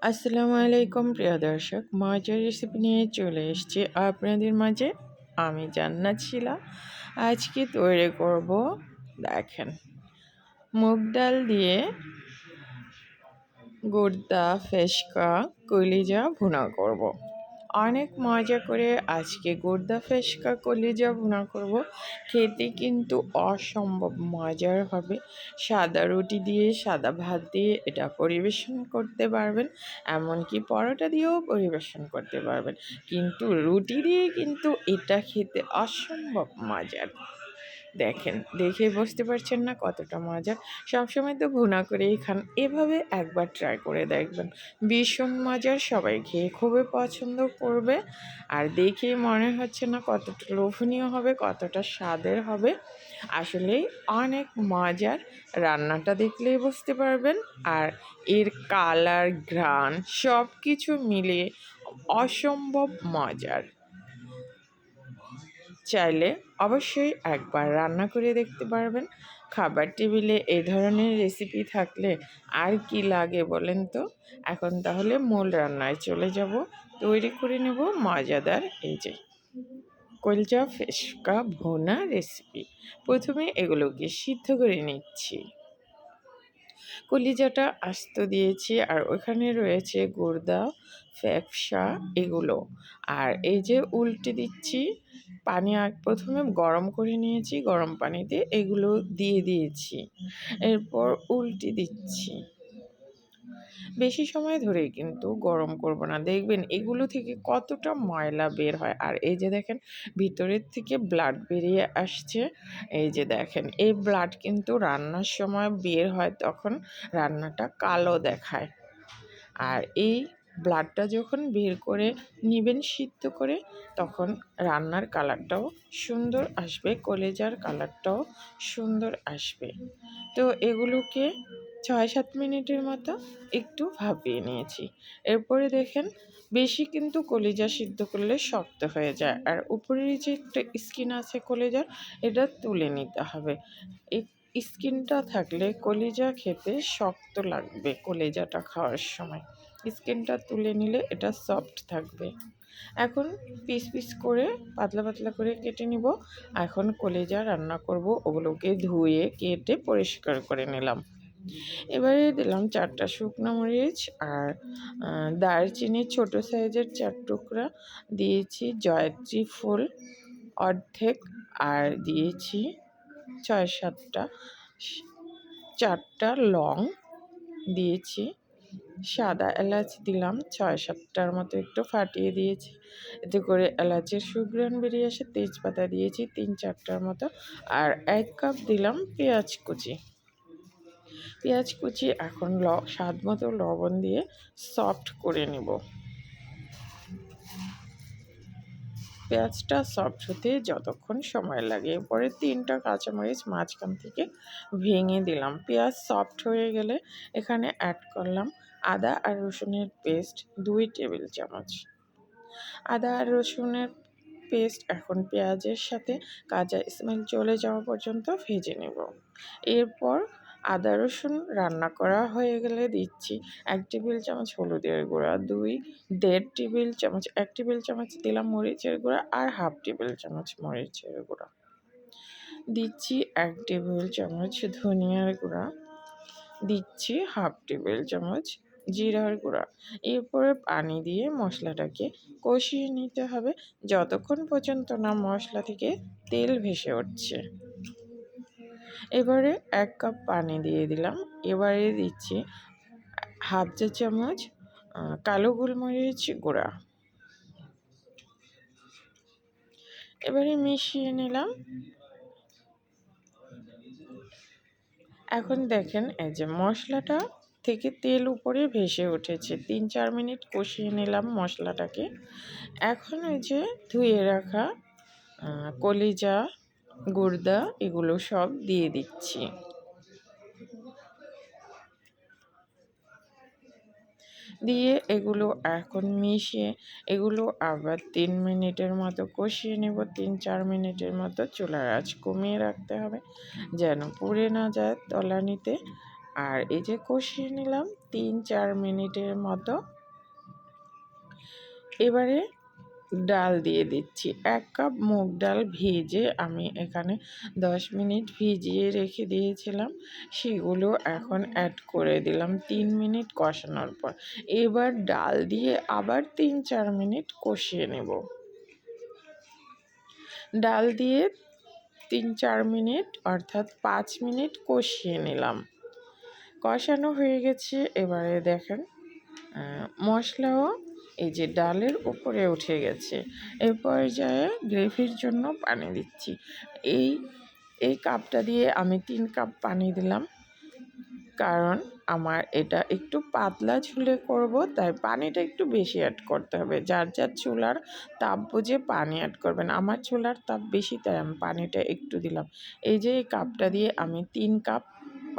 আসসালামু আলাইকুম প্রিয় দর্শক, মজার রেসিপি নিয়ে চলে এসেছি আপনাদের মাঝে। আমি জান্নাত শিলা। আজকে তৈরি করব, দেখেন, মুগ ডাল দিয়ে গুর্দা, ফেসকা, কলিজা ভুনা করব। অনেক মজা করে আজকে গুর্দা, ফেসকা, কলিজা ভুনা করব। খেতে কিন্তু অসম্ভব মজার হবে। সাদা রুটি দিয়ে, সাদা ভাত দিয়ে এটা পরিবেশন করতে পারবেন, এমনকি পরোটা দিয়েও পরিবেশন করতে পারবেন। কিন্তু রুটি দিয়ে কিন্তু এটা খেতে অসম্ভব মজার। দেখেন, দেখে বুঝতে পারছেন না কতটা মজা। সবসময় তো ভুনা করেই খান, এভাবে একবার ট্রাই করে দেখবেন, ভীষণ মজার। সবাই খেয়ে খুবই পছন্দ করবে। আর দেখেই মনে হচ্ছে না কতটা লোভনীয় হবে, কতটা স্বাদের হবে। আসলেই অনেক মজার, রান্নাটা দেখলেই বুঝতে পারবেন। আর এর কালার, ঘ্রাণ সব কিছু মিলিয়ে অসম্ভব মজার। চাইলে অবশ্যই একবার রান্না করে দেখতে পারবেন। খাবার টেবিলে এই ধরনের রেসিপি থাকলে আর কি লাগে বলেন তো। এখন তাহলে মূল রান্নায় চলে যাব। তৈরি করে নেব মজাদার এই যে কলজা ফেসকা ভুনা রেসিপি। প্রথমে এগুলোকে সিদ্ধ করে নিচ্ছি। কলিজাটা আস্ত দিয়েছি, আর ওখানে রয়েছে গুর্দা, ফ্যাপসা এগুলো। আর এই যে উল্টে দিচ্ছি, পানি প্রথমে গরম করে নিয়েছি, গরম পানিতে এগুলো দিয়ে দিয়েছি, এরপর উল্টে দিচ্ছি। বেশি সময় ধরে কিন্তু গরম করব না, দেখবেন এগুলো থেকে কতটা ময়লা বের হয়। আর এই যে দেখেন, ভিতরের থেকে ব্লাড বেরিয়ে আসছে। এই যে দেখেন, এই ব্লাড কিন্তু রান্নার সময় বের হয়, তখন রান্নাটা কালো দেখায়। আর এই ব্লাডটা যখন বের করে নেবেন সিদ্ধ করে, তখন রান্নার কালারটাও সুন্দর আসবে, কলেজার কালারটাও সুন্দর আসবে। তো এগুলোকে ৬-৭ মিনিটের মতো একটু ভাপিয়ে নিয়েছি। এরপরে দেখেন, বেশি কিন্তু কলিজা সিদ্ধ করলে শক্ত হয়ে যায়, আর উপরের যে একটা স্কিন আছে কলিজার, এটা তুলে নিতে হবে। এই স্কিনটা থাকলে কলিজা খেতে শক্ত লাগবে, কলিজাটা খাওয়ার সময় স্কিনটা তুলে নিলে এটা সফট থাকবে। এখন পিস পিস করে পাতলা পাতলা করে কেটে নিব। এখন কলিজা রান্না করব, ওগুলোকে ধুয়ে কেটে পরিষ্কার করে নিলাম। এবারে দিলাম 4টা শুকনো মরিচ, আর দারচিনি ছোট সাইজের 4 টুকরা দিয়েছি, জয়ত্রী ফুল অর্ধেক, আর দিয়েছি 6-7টা, 4টা লং দিয়েছি, সাদা এলাচ দিলাম 6-7টার মতো, একটু ফাটিয়ে দিয়েছি, এতে করে এলাচের সুঘ্রাণ বেরিয়ে আসে। তেজপাতা দিয়েছি 3-4টার মতো, আর 1 কাপ দিলাম পেঁয়াজ কুচি। পেঁয়াজ কুচি এখন স্বাদ মতো লবণ দিয়ে সফট করে নেব। পেঁয়াজটা সফট হতে যতক্ষণ সময় লাগে, এরপরে 3টা কাঁচামরিচ মাঝখান থেকে ভেঙে দিলাম। পেঁয়াজ সফট হয়ে গেলে এখানে অ্যাড করলাম আদা আর রসুনের পেস্ট 2 টেবিল চামচ। আদা আর রসুনের পেস্ট এখন পেঁয়াজের সাথে কাঁচা স্মেল চলে যাওয়া পর্যন্ত ভেজে নেব। এরপর আদা রসুন রান্না করা হয়ে গেলে দিচ্ছি 1 টেবিল চামচ হলুদের গুঁড়া, 1.5 টেবিল চামচ, 1 টেবিল চামচ দিলাম মরিচের গুঁড়া, আর 1/2 টেবিল চামচ মরিচের গুঁড়া দিচ্ছি, 1 টেবিল চামচ ধনিয়ার গুঁড়া দিচ্ছি, 1/2 টেবিল চামচ জিরার গুঁড়া। এরপরে পানি দিয়ে মশলাটাকে কষিয়ে নিতে হবে যতক্ষণ পর্যন্ত না মশলা থেকে তেল ভেসে উঠছে। এবারে 1 কাপ পানি দিয়ে দিলাম। এবারে দিচ্ছি 1/2 চা চামচ কালো গোলমরিচ গুঁড়া। এবারে মিশিয়ে নিলাম। এখন দেখেন, এই যে মশলাটা থেকে তেল উপরে ভেসে উঠেছে। 3-4 মিনিট কষিয়ে নিলাম মশলাটাকে। এখন এই যে ধুয়ে রাখা কলিজা, গুর্দা এগুলো সব দিয়ে দিচ্ছি। দিয়ে এগুলো এখন মিশিয়ে এগুলো আবার 3 মিনিটের মতো কষিয়ে নেব। 3-4 মিনিটের মতো চুলার আঁচ কমিয়ে রাখতে হবে, যেন পুড়ে না যায় তলানিতে। আর এই যে কষিয়ে নিলাম 3-4 মিনিটের মতো। এবারে ডাল দিয়ে দিচ্ছি। 1 কাপ মুগ ডাল ভেজে আমি এখানে 10 মিনিট ভিজিয়ে রেখে দিয়েছিলাম, সেগুলো এখন অ্যাড করে দিলাম 3 মিনিট কষানোর পর। এবার ডাল দিয়ে আবার 3-4 মিনিট কষিয়ে নেব। ডাল দিয়ে 3-4 মিনিট অর্থাৎ 5 মিনিট কষিয়ে নিলাম। কষানো হয়ে গেছে। এবারে দেখেন মশলাও এই যে ডালের উপরে উঠে গেছে। এই পর্যায়ে গ্রেভির জন্য পানি দিচ্ছি। এই কাপটা দিয়ে আমি 3 কাপ পানি দিলাম, কারণ আমার এটা একটু পাতলা ঝোলে করব, তাই পানিটা একটু বেশি অ্যাড করতে হবে। যার যার চুলার তাপ বুঝে পানি অ্যাড করবেন। আমার চুলার তাপ বেশি, তাই আমি পানিটা একটু দিলাম। এই যে এই কাপটা দিয়ে আমি 3 কাপ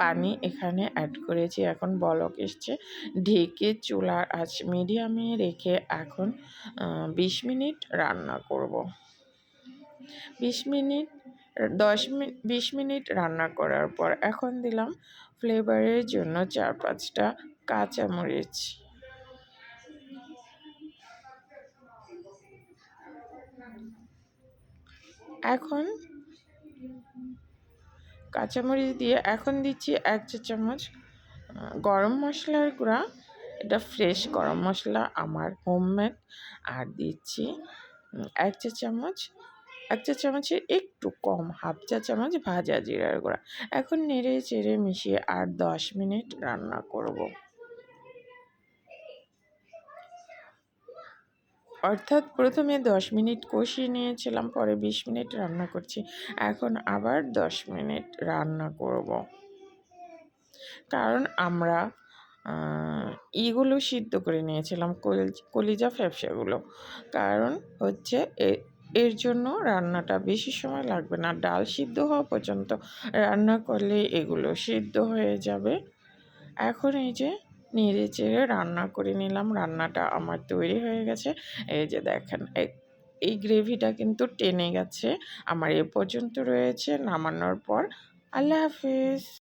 পানি এখানে অ্যাড করেছি। এখন বলক এসছে। ঢেকে চুলার আঁচ মিডিয়ামে রেখে এখন 20 মিনিট রান্না করব। 20 মিনিট 20 মিনিট রান্না করার পর এখন দিলাম ফ্লেভারের জন্য 4-5টা কাঁচামরিচ। এখন কাঁচামরিচ দিয়ে এখন দিচ্ছি 1 চা চামচ গরম মশলার গুঁড়া। এটা ফ্রেশ গরম মশলা, আমার হোমমেড। আর দিচ্ছি 1 চা চামচ, 1 চা চামচের একটু কম, হাফ চা চামচ ভাজা জিরার গুঁড়া। এখন নেড়ে চেড়ে মিশিয়ে আর 10 মিনিট রান্না করব। অর্থাৎ প্রথমে 10 মিনিট কষিয়ে নিয়েছিলাম, পরে 20 মিনিট রান্না করছি। এখন আবার 10 মিনিট রান্না করব, কারণ আমরা সিদ্ধ করে নিয়েছিলাম, কলিজা ফ্যাপসাগুলো। কারণ হচ্ছে এর জন্য রান্নাটা বেশি সময় লাগবে না। ডাল সিদ্ধ হওয়া পর্যন্ত রান্না করলে এগুলো সিদ্ধ হয়ে যাবে। এখন এই যে নেড়ে চেড়ে রান্না করে নিলাম। রান্নাটা আমার তৈরি হয়ে গেছে। এই যে দেখেন এই গ্রেভিটা কিন্তু টেনে গেছে। আমার এ পর্যন্ত রয়েছে। নামানোর পর আল্লাহ হাফিজ।